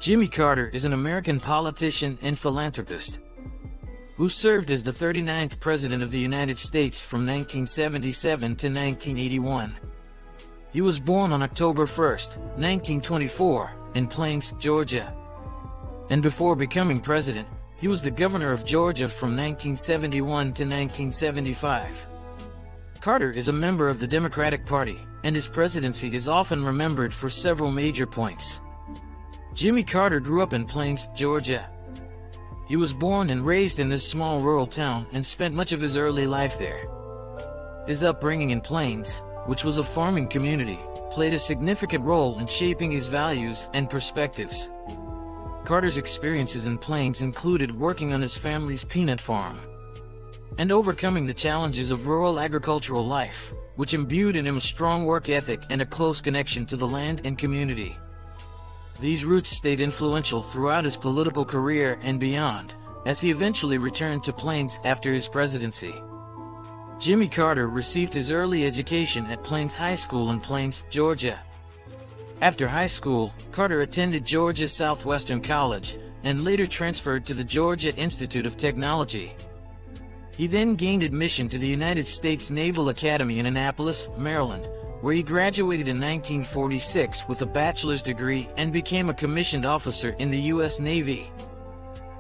Jimmy Carter is an American politician and philanthropist who served as the 39th President of the United States from 1977 to 1981. He was born on October 1, 1924, in Plains, Georgia. And before becoming president, he was the governor of Georgia from 1971 to 1975. Carter is a member of the Democratic Party, and his presidency is often remembered for several major points. Jimmy Carter grew up in Plains, Georgia. He was born and raised in this small rural town and spent much of his early life there. His upbringing in Plains, which was a farming community, played a significant role in shaping his values and perspectives. Carter's experiences in Plains included working on his family's peanut farm and overcoming the challenges of rural agricultural life, which imbued in him a strong work ethic and a close connection to the land and community. These roots stayed influential throughout his political career and beyond, as he eventually returned to Plains after his presidency. Jimmy Carter received his early education at Plains High School in Plains, Georgia. After high school, Carter attended Georgia Southwestern College and later transferred to the Georgia Institute of Technology. He then gained admission to the United States Naval Academy in Annapolis, Maryland, where he graduated in 1946 with a bachelor's degree and became a commissioned officer in the U.S. Navy.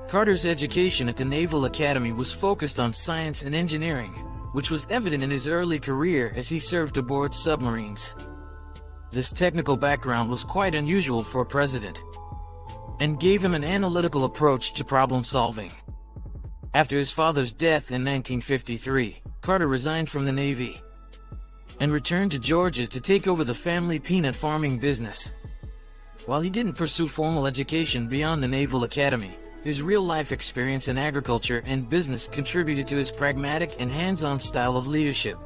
Carter's education at the Naval Academy was focused on science and engineering, which was evident in his early career as he served aboard submarines. This technical background was quite unusual for a president, and gave him an analytical approach to problem solving. After his father's death in 1953, Carter resigned from the Navy and returned to Georgia to take over the family peanut farming business. While he didn't pursue formal education beyond the Naval Academy, his real-life experience in agriculture and business contributed to his pragmatic and hands-on style of leadership.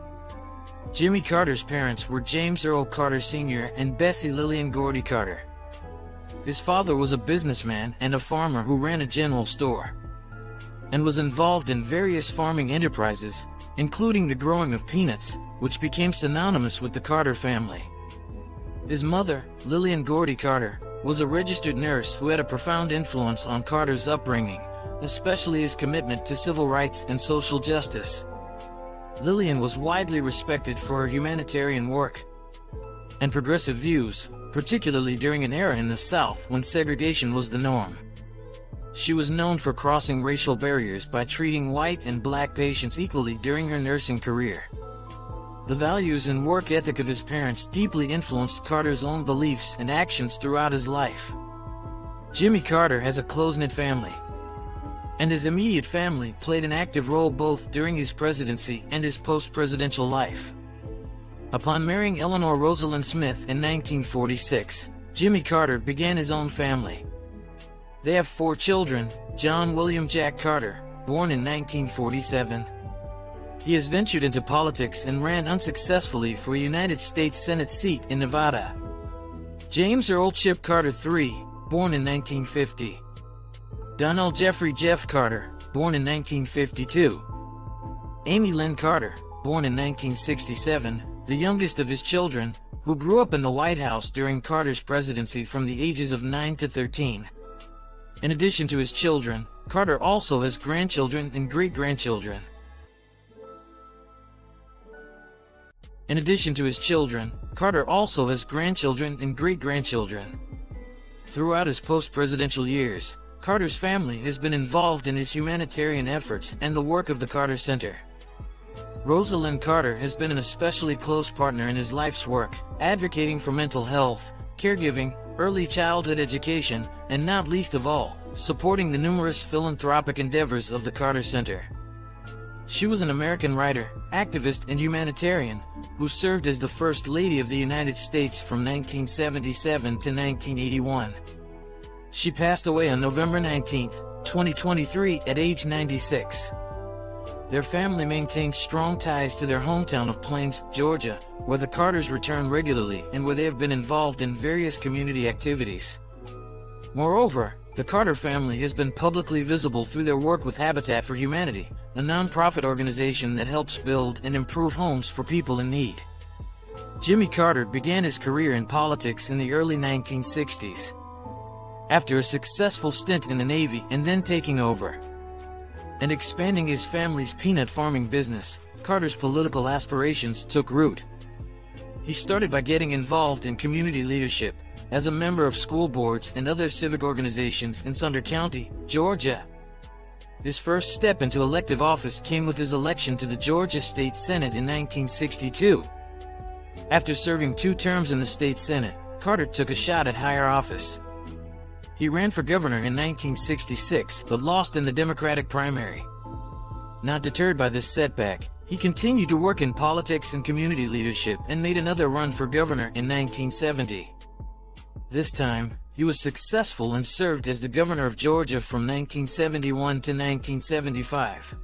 Jimmy Carter's parents were James Earl Carter Sr. and Bessie Lillian Gordy Carter. His father was a businessman and a farmer who ran a general store, and was involved in various farming enterprises, including the growing of peanuts, which became synonymous with the Carter family. His mother, Lillian Gordy Carter, was a registered nurse who had a profound influence on Carter's upbringing, especially his commitment to civil rights and social justice. Lillian was widely respected for her humanitarian work and progressive views, particularly during an era in the South when segregation was the norm. She was known for crossing racial barriers by treating white and black patients equally during her nursing career. The values and work ethic of his parents deeply influenced Carter's own beliefs and actions throughout his life. Jimmy Carter has a close-knit family, and his immediate family played an active role both during his presidency and his post-presidential life. Upon marrying Eleanor Rosalind Smith in 1946, Jimmy Carter began his own family. They have 4 children: John William Jack Carter, born in 1947. He has ventured into politics and ran unsuccessfully for a United States Senate seat in Nevada. James Earl Chip Carter III, born in 1950. Donnell Jeffrey Jeff Carter, born in 1952. Amy Lynn Carter, born in 1967, the youngest of his children, who grew up in the White House during Carter's presidency from the ages of 9 to 13. In addition to his children, Carter also has grandchildren and great-grandchildren. Throughout his post-presidential years, Carter's family has been involved in his humanitarian efforts and the work of the Carter Center. Rosalind Carter has been an especially close partner in his life's work, advocating for mental health, caregiving, early childhood education, and not least of all, supporting the numerous philanthropic endeavors of the Carter Center. She was an American writer, activist, and humanitarian who served as the First Lady of the United States from 1977 to 1981. She passed away on November 19, 2023 at age 96. Their family maintains strong ties to their hometown of Plains, Georgia, where the Carters return regularly and where they have been involved in various community activities. Moreover, the Carter family has been publicly visible through their work with Habitat for Humanity, a nonprofit organization that helps build and improve homes for people in need. Jimmy Carter began his career in politics in the early 1960s. after a successful stint in the Navy and then taking over and expanding his family's peanut farming business, Carter's political aspirations took root. He started by getting involved in community leadership as a member of school boards and other civic organizations in Sumter County, Georgia. His first step into elective office came with his election to the Georgia State Senate in 1962. After serving 2 terms in the state Senate, Carter took a shot at higher office. He ran for governor in 1966 but lost in the Democratic primary. Not deterred by this setback, he continued to work in politics and community leadership and made another run for governor in 1970. This time, he was successful and served as the governor of Georgia from 1971 to 1975.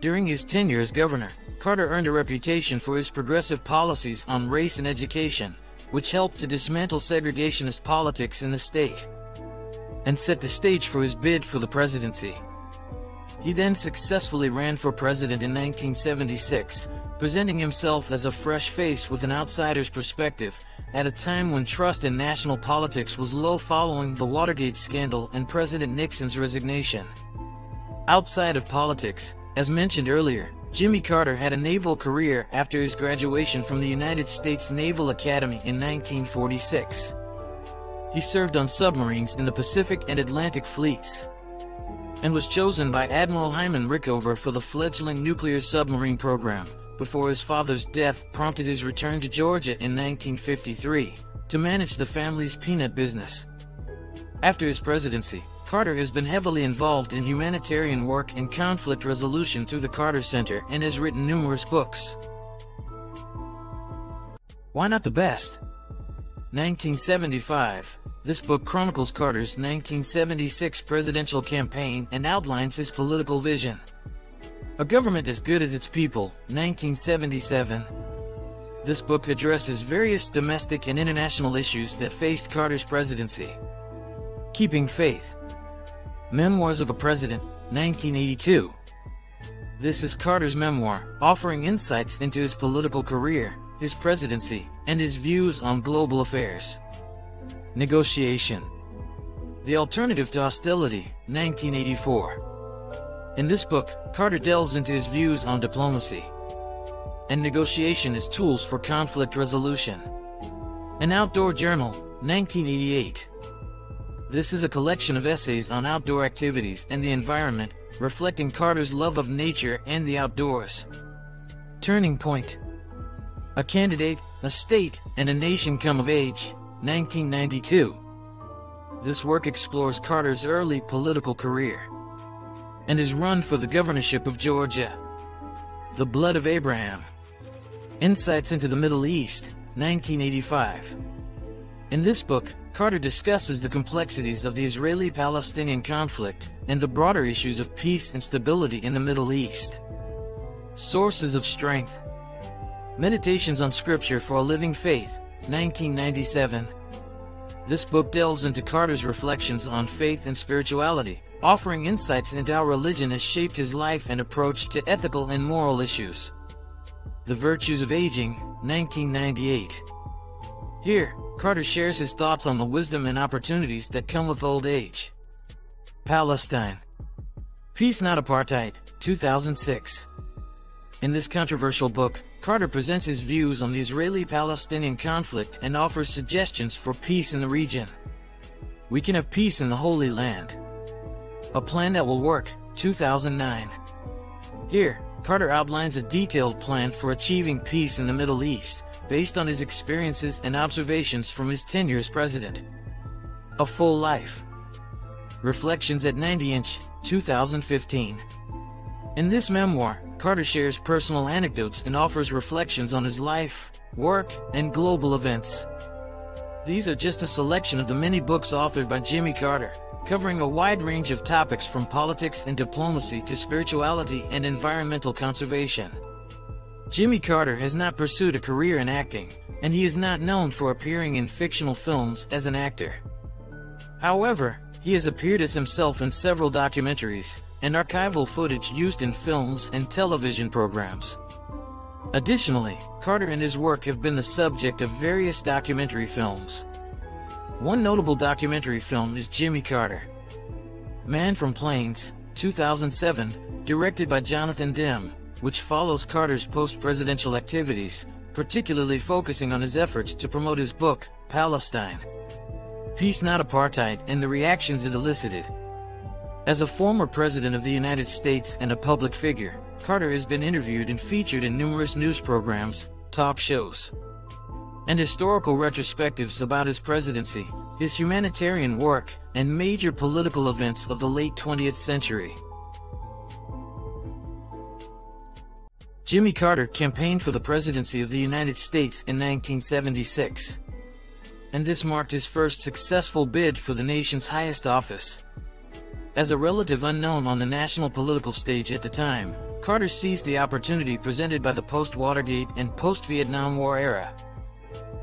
During his tenure as governor, Carter earned a reputation for his progressive policies on race and education, which helped to dismantle segregationist politics in the state and set the stage for his bid for the presidency. He then successfully ran for president in 1976, presenting himself as a fresh face with an outsider's perspective, at a time when trust in national politics was low following the Watergate scandal and President Nixon's resignation. Outside of politics, as mentioned earlier, Jimmy Carter had a naval career after his graduation from the United States Naval Academy in 1946. He served on submarines in the Pacific and Atlantic fleets, and was chosen by Admiral Hyman Rickover for the fledgling nuclear submarine program, before his father's death prompted his return to Georgia in 1953 to manage the family's peanut business. After his presidency, Carter has been heavily involved in humanitarian work and conflict resolution through the Carter Center and has written numerous books. Why Not the Best? 1975. This book chronicles Carter's 1976 presidential campaign and outlines his political vision. A Government as Good as Its People, 1977. This book addresses various domestic and international issues that faced Carter's presidency. Keeping Faith. Memoirs of a President, 1982. This is Carter's memoir, offering insights into his political career, his presidency, and his views on global affairs. Negotiation. The Alternative to Hostility, 1984. In this book, Carter delves into his views on diplomacy and negotiation as tools for conflict resolution. An Outdoor Journal, 1988. This is a collection of essays on outdoor activities and the environment, reflecting Carter's love of nature and the outdoors. Turning Point. A Candidate, a State, and a Nation Come of Age, 1992. This work explores Carter's early political career and his run for the governorship of Georgia. The Blood of Abraham. Insights into the Middle East, 1985. In this book, Carter discusses the complexities of the Israeli-Palestinian conflict and the broader issues of peace and stability in the Middle East. Sources of Strength. Meditations on Scripture for a Living Faith, 1997. This book delves into Carter's reflections on faith and spirituality, offering insights into how religion has shaped his life and approach to ethical and moral issues. The Virtues of Aging, 1998. Here, Carter shares his thoughts on the wisdom and opportunities that come with old age. Palestine. Peace Not Apartheid, 2006. In this controversial book, Carter presents his views on the Israeli-Palestinian conflict and offers suggestions for peace in the region. We Can Have Peace in the Holy Land. A Plan That Will Work, 2009. Here, Carter outlines a detailed plan for achieving peace in the Middle East, based on his experiences and observations from his tenure as president. A Full Life. Reflections at 90-inch, 2015. In this memoir, Carter shares personal anecdotes and offers reflections on his life, work, and global events. These are just a selection of the many books authored by Jimmy Carter, covering a wide range of topics from politics and diplomacy to spirituality and environmental conservation. Jimmy Carter has not pursued a career in acting, and he is not known for appearing in fictional films as an actor. However, he has appeared as himself in several documentaries and archival footage used in films and television programs. Additionally, Carter and his work have been the subject of various documentary films. One notable documentary film is Jimmy Carter, Man from Plains, 2007, directed by Jonathan Demme, which follows Carter's post-presidential activities, particularly focusing on his efforts to promote his book, Palestine, Peace Not Apartheid, and the reactions it elicited. As a former president of the United States and a public figure, Carter has been interviewed and featured in numerous news programs, talk shows, and historical retrospectives about his presidency, his humanitarian work, and major political events of the late 20th century. Jimmy Carter campaigned for the presidency of the United States in 1976, and this marked his first successful bid for the nation's highest office. As a relative unknown on the national political stage at the time, Carter seized the opportunity presented by the post-Watergate and post-Vietnam War era.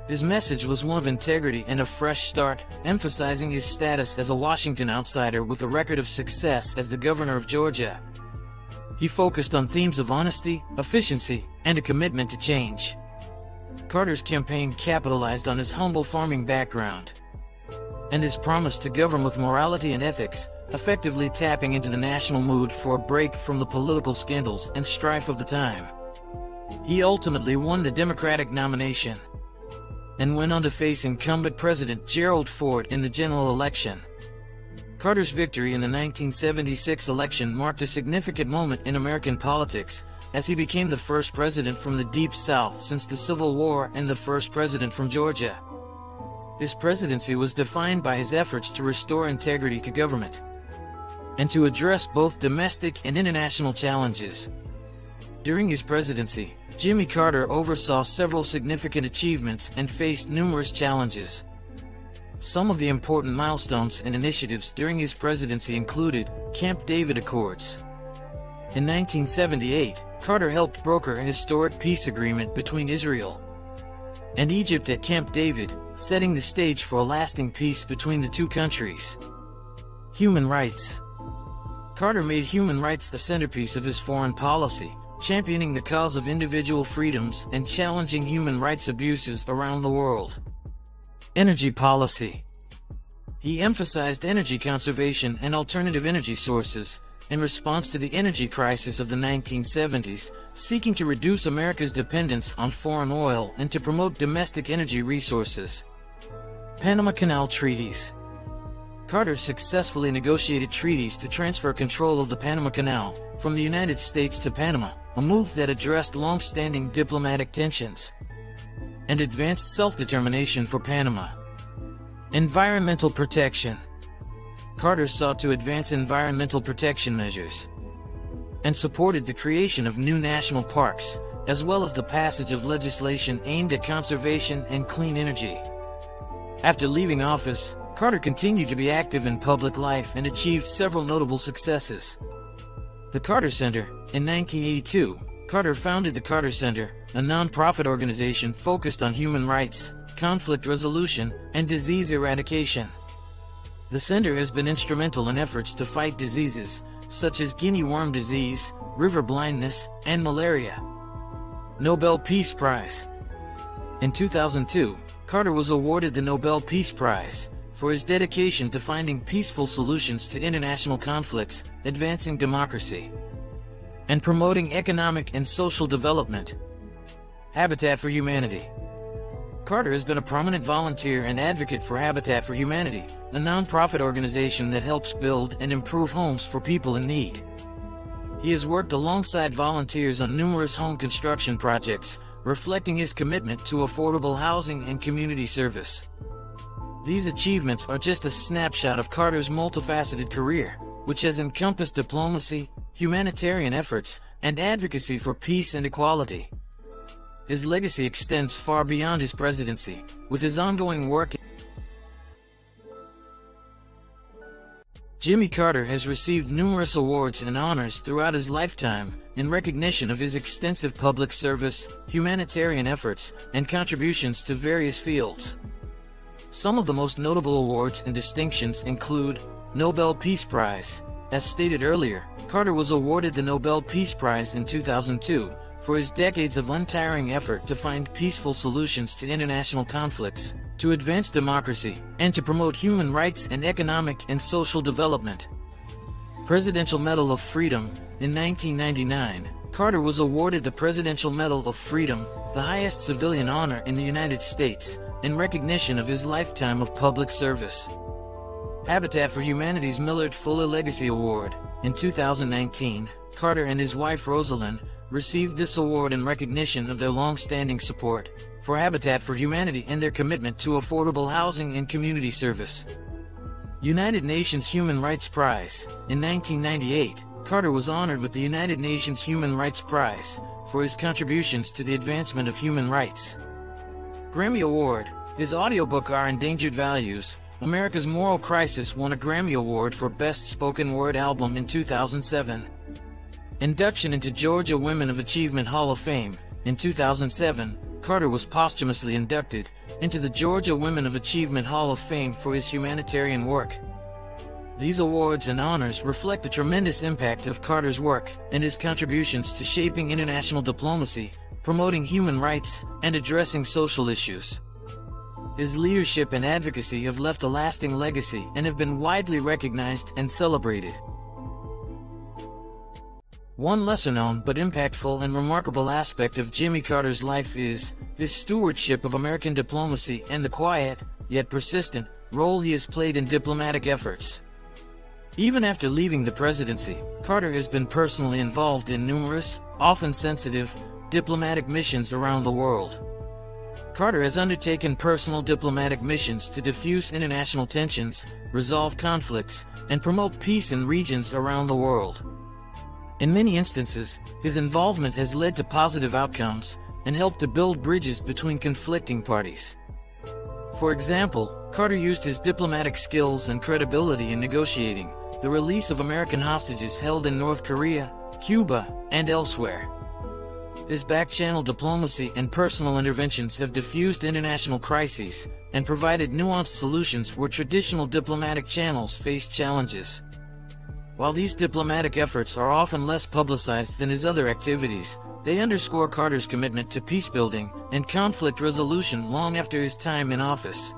His message was one of integrity and a fresh start, emphasizing his status as a Washington outsider with a record of success as the governor of Georgia. He focused on themes of honesty, efficiency, and a commitment to change. Carter's campaign capitalized on his humble farming background and his promise to govern with morality and ethics, effectively tapping into the national mood for a break from the political scandals and strife of the time. He ultimately won the Democratic nomination and went on to face incumbent President Gerald Ford in the general election. Carter's victory in the 1976 election marked a significant moment in American politics, as he became the first president from the Deep South since the Civil War and the first president from Georgia. His presidency was defined by his efforts to restore integrity to government and to address both domestic and international challenges. During his presidency, Jimmy Carter oversaw several significant achievements and faced numerous challenges. Some of the important milestones and initiatives during his presidency included Camp David Accords. In 1978, Carter helped broker a historic peace agreement between Israel and Egypt at Camp David, setting the stage for a lasting peace between the two countries. Human rights. Carter made human rights the centerpiece of his foreign policy, championing the cause of individual freedoms and challenging human rights abuses around the world. Energy policy. He emphasized energy conservation and alternative energy sources in response to the energy crisis of the 1970s, seeking to reduce America's dependence on foreign oil and to promote domestic energy resources. Panama Canal treaties. Carter successfully negotiated treaties to transfer control of the Panama Canal from the United States to Panama, a move that addressed long-standing diplomatic tensions and advanced self-determination for Panama. Environmental protection. Carter sought to advance environmental protection measures and supported the creation of new national parks, as well as the passage of legislation aimed at conservation and clean energy. After leaving office, Carter continued to be active in public life and achieved several notable successes. The Carter Center. In 1982, Carter founded the Carter Center, a non-profit organization focused on human rights, conflict resolution, and disease eradication. The center has been instrumental in efforts to fight diseases such as guinea worm disease, river blindness, and malaria. Nobel Peace Prize. In 2002, Carter was awarded the Nobel Peace Prize for his dedication to finding peaceful solutions to international conflicts, advancing democracy, and promoting economic and social development. Habitat for Humanity. Carter has been a prominent volunteer and advocate for Habitat for Humanity, a non-profit organization that helps build and improve homes for people in need. He has worked alongside volunteers on numerous home construction projects, reflecting his commitment to affordable housing and community service. These achievements are just a snapshot of Carter's multifaceted career, which has encompassed diplomacy, humanitarian efforts, and advocacy for peace and equality. His legacy extends far beyond his presidency, with his ongoing work. Jimmy Carter has received numerous awards and honors throughout his lifetime in recognition of his extensive public service, humanitarian efforts, and contributions to various fields. Some of the most notable awards and distinctions include Nobel Peace Prize. As stated earlier, Carter was awarded the Nobel Peace Prize in 2002 for his decades of untiring effort to find peaceful solutions to international conflicts, to to advance democracy, and to promote human rights and economic and social development. Presidential Medal of Freedom. In 1999, Carter was awarded the Presidential Medal of Freedom, the highest civilian honor in the United States, in recognition of his lifetime of public service. Habitat for Humanity's Millard Fuller Legacy Award. In 2019, Carter and his wife Rosalind received this award in recognition of their long-standing support for Habitat for Humanity and their commitment to affordable housing and community service. United Nations Human Rights Prize. In 1998, Carter was honored with the United Nations Human Rights Prize for his contributions to the advancement of human rights. Grammy Award. His audiobook Our Endangered Values, America's Moral Crisis won a Grammy Award for Best Spoken Word Album in 2007. Induction into Georgia Women of Achievement Hall of Fame. In 2007, Carter was posthumously inducted into the Georgia Women of Achievement Hall of Fame for his humanitarian work. These awards and honors reflect the tremendous impact of Carter's work and his contributions to shaping international diplomacy, promoting human rights, and addressing social issues. His leadership and advocacy have left a lasting legacy and have been widely recognized and celebrated. One lesser-known but impactful and remarkable aspect of Jimmy Carter's life is his stewardship of American diplomacy and the quiet, yet persistent, role he has played in diplomatic efforts. Even after leaving the presidency, Carter has been personally involved in numerous, often sensitive, diplomatic missions around the world. Carter has undertaken personal diplomatic missions to diffuse international tensions, resolve conflicts, and promote peace in regions around the world. In many instances, his involvement has led to positive outcomes and helped to build bridges between conflicting parties. For example, Carter used his diplomatic skills and credibility in negotiating the release of American hostages held in North Korea, Cuba, and elsewhere. His back-channel diplomacy and personal interventions have diffused international crises and provided nuanced solutions where traditional diplomatic channels faced challenges. While these diplomatic efforts are often less publicized than his other activities, they underscore Carter's commitment to peacebuilding and conflict resolution long after his time in office.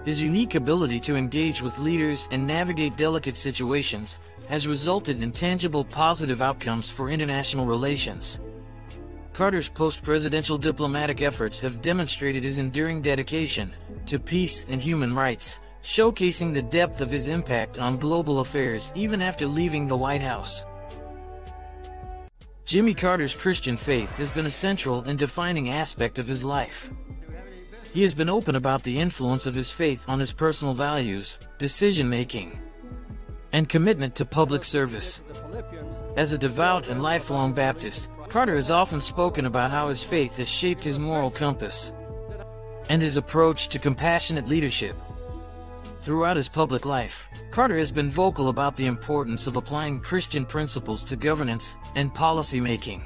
His unique ability to engage with leaders and navigate delicate situations has resulted in tangible positive outcomes for international relations. Carter's post-presidential diplomatic efforts have demonstrated his enduring dedication to peace and human rights, showcasing the depth of his impact on global affairs even after leaving the White House. Jimmy Carter's Christian faith has been a central and defining aspect of his life. He has been open about the influence of his faith on his personal values, decision-making, and commitment to public service. As a devout and lifelong Baptist, Carter has often spoken about how his faith has shaped his moral compass and his approach to compassionate leadership. Throughout his public life, Carter has been vocal about the importance of applying Christian principles to governance and policy making.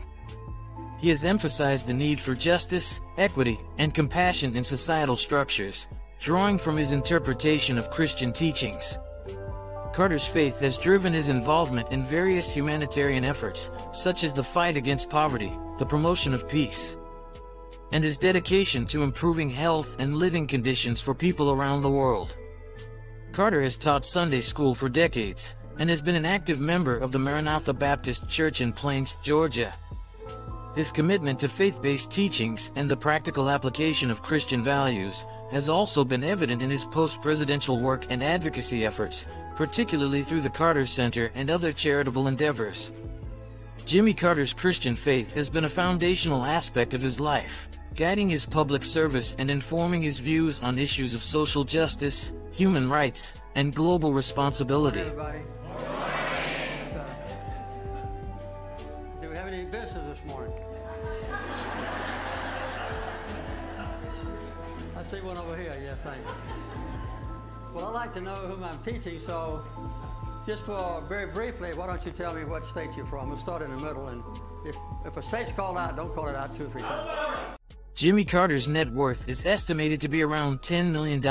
He has emphasized the need for justice, equity, and compassion in societal structures, drawing from his interpretation of Christian teachings. Carter's faith has driven his involvement in various humanitarian efforts, such as the fight against poverty, the promotion of peace, and his dedication to improving health and living conditions for people around the world. Carter has taught Sunday school for decades and has been an active member of the Maranatha Baptist Church in Plains, Georgia. His commitment to faith-based teachings and the practical application of Christian values has also been evident in his post-presidential work and advocacy efforts, particularly through the Carter Center and other charitable endeavors. Jimmy Carter's Christian faith has been a foundational aspect of his life, guiding his public service and informing his views on issues of social justice, human rights, and global responsibility. Do we have any visitors this morning? I see one over here. Yeah, thanks. Well, I'd like to know whom I'm teaching, so just for very briefly, why don't you tell me what state you're from? We'll start in the middle, and if a state's called out, don't call it out 2 or 3 times. Jimmy Carter's net worth is estimated to be around $10 million.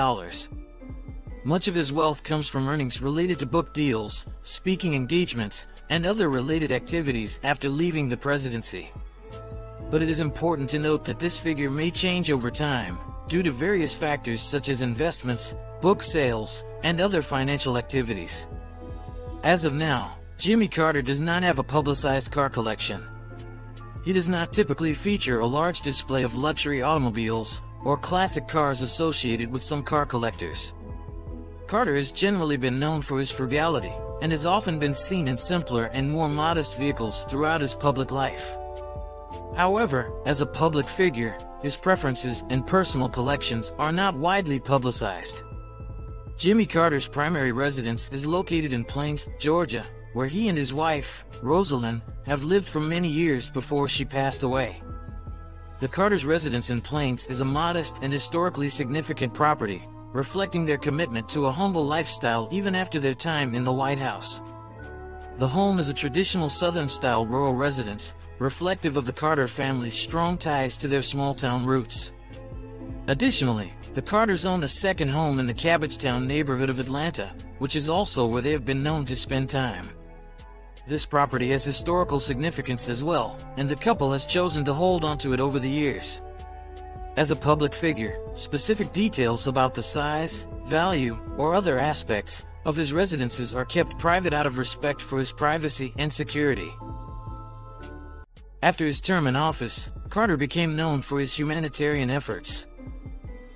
Much of his wealth comes from earnings related to book deals, speaking engagements, and other related activities after leaving the presidency. But it is important to note that this figure may change over time, due to various factors such as investments, book sales, and other financial activities. As of now, Jimmy Carter does not have a publicized car collection. He does not typically feature a large display of luxury automobiles or classic cars associated with some car collectors. Carter has generally been known for his frugality and has often been seen in simpler and more modest vehicles throughout his public life. However, as a public figure, his preferences and personal collections are not widely publicized. Jimmy Carter's primary residence is located in Plains, Georgia, where he and his wife, Rosalind, have lived for many years before she passed away. The Carter's residence in Plains is a modest and historically significant property, reflecting their commitment to a humble lifestyle even after their time in the White House. The home is a traditional Southern-style rural residence, reflective of the Carter family's strong ties to their small-town roots. Additionally, the Carters own a second home in the Cabbagetown neighborhood of Atlanta, which is also where they have been known to spend time. This property has historical significance as well, and the couple has chosen to hold onto it over the years. As a public figure, specific details about the size, value, or other aspects of his residences are kept private out of respect for his privacy and security. After his term in office, Carter became known for his humanitarian efforts.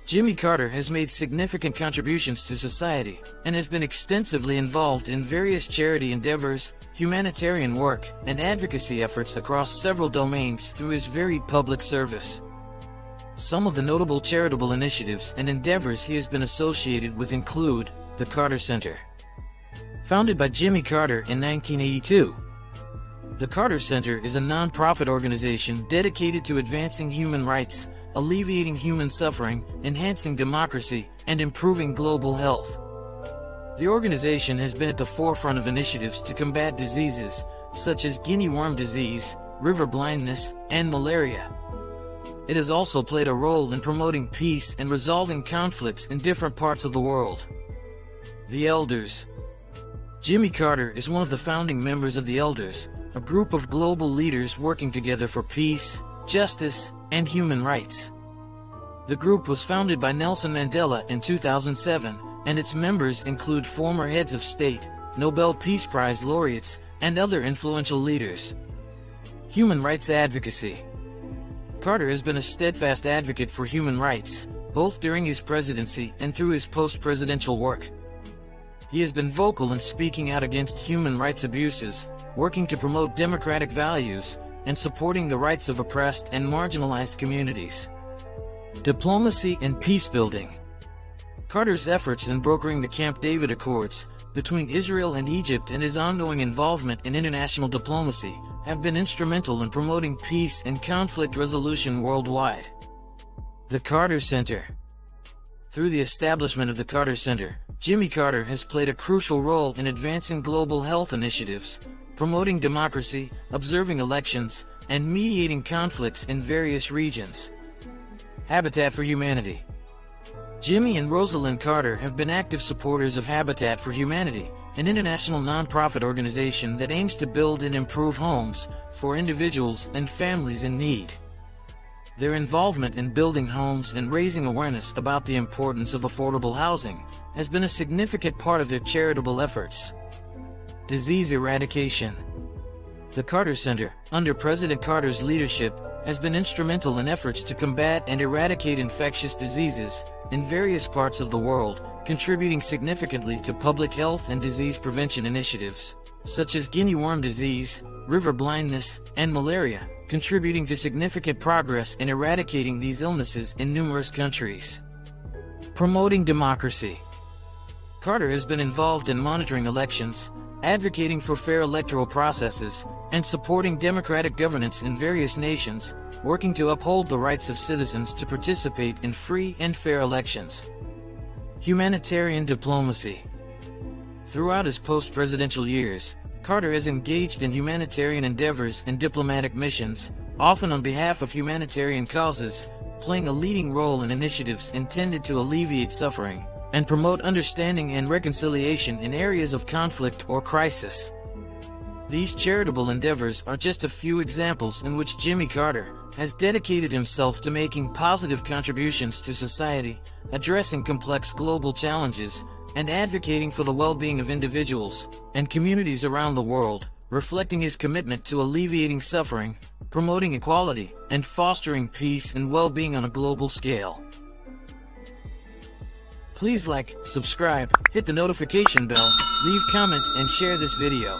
Jimmy Carter has made significant contributions to society and has been extensively involved in various charity endeavors, humanitarian work, and advocacy efforts across several domains through his varied public service. Some of the notable charitable initiatives and endeavors he has been associated with include the Carter Center. Founded by Jimmy Carter in 1982, the Carter Center is a non-profit organization dedicated to advancing human rights, alleviating human suffering, enhancing democracy, and improving global health. The organization has been at the forefront of initiatives to combat diseases such as guinea worm disease, river blindness, and malaria. It has also played a role in promoting peace and resolving conflicts in different parts of the world. The Elders. Jimmy Carter is one of the founding members of the Elders, a group of global leaders working together for peace, justice, and human rights. The group was founded by Nelson Mandela in 2007, and its members include former heads of state, Nobel Peace Prize laureates, and other influential leaders. Human rights advocacy. Carter has been a steadfast advocate for human rights, both during his presidency and through his post-presidential work. He has been vocal in speaking out against human rights abuses, working to promote democratic values, and supporting the rights of oppressed and marginalized communities. Diplomacy and peacebuilding. Carter's efforts in brokering the Camp David Accords between Israel and Egypt and his ongoing involvement in international diplomacy have been instrumental in promoting peace and conflict resolution worldwide. The Carter Center. Through the establishment of the Carter Center, Jimmy Carter has played a crucial role in advancing global health initiatives, promoting democracy, observing elections, and mediating conflicts in various regions. Habitat for Humanity. Jimmy and Rosalind Carter have been active supporters of Habitat for Humanity, an international nonprofit organization that aims to build and improve homes for individuals and families in need. Their involvement in building homes and raising awareness about the importance of affordable housing has been a significant part of their charitable efforts. Disease eradication. The Carter Center, under President Carter's leadership, has been instrumental in efforts to combat and eradicate infectious diseases in various parts of the world, contributing significantly to public health and disease prevention initiatives, such as guinea worm disease, river blindness, and malaria, contributing to significant progress in eradicating these illnesses in numerous countries. Promoting democracy. Carter has been involved in monitoring elections, advocating for fair electoral processes, and supporting democratic governance in various nations, working to uphold the rights of citizens to participate in free and fair elections. Humanitarian diplomacy. Throughout his post-presidential years, Carter has engaged in humanitarian endeavors and diplomatic missions, often on behalf of humanitarian causes, playing a leading role in initiatives intended to alleviate suffering and promote understanding and reconciliation in areas of conflict or crisis. These charitable endeavors are just a few examples in which Jimmy Carter has dedicated himself to making positive contributions to society, addressing complex global challenges, and advocating for the well-being of individuals and communities around the world, reflecting his commitment to alleviating suffering, promoting equality, and fostering peace and well-being on a global scale. Please like, subscribe, hit the notification bell, leave comment, and share this video.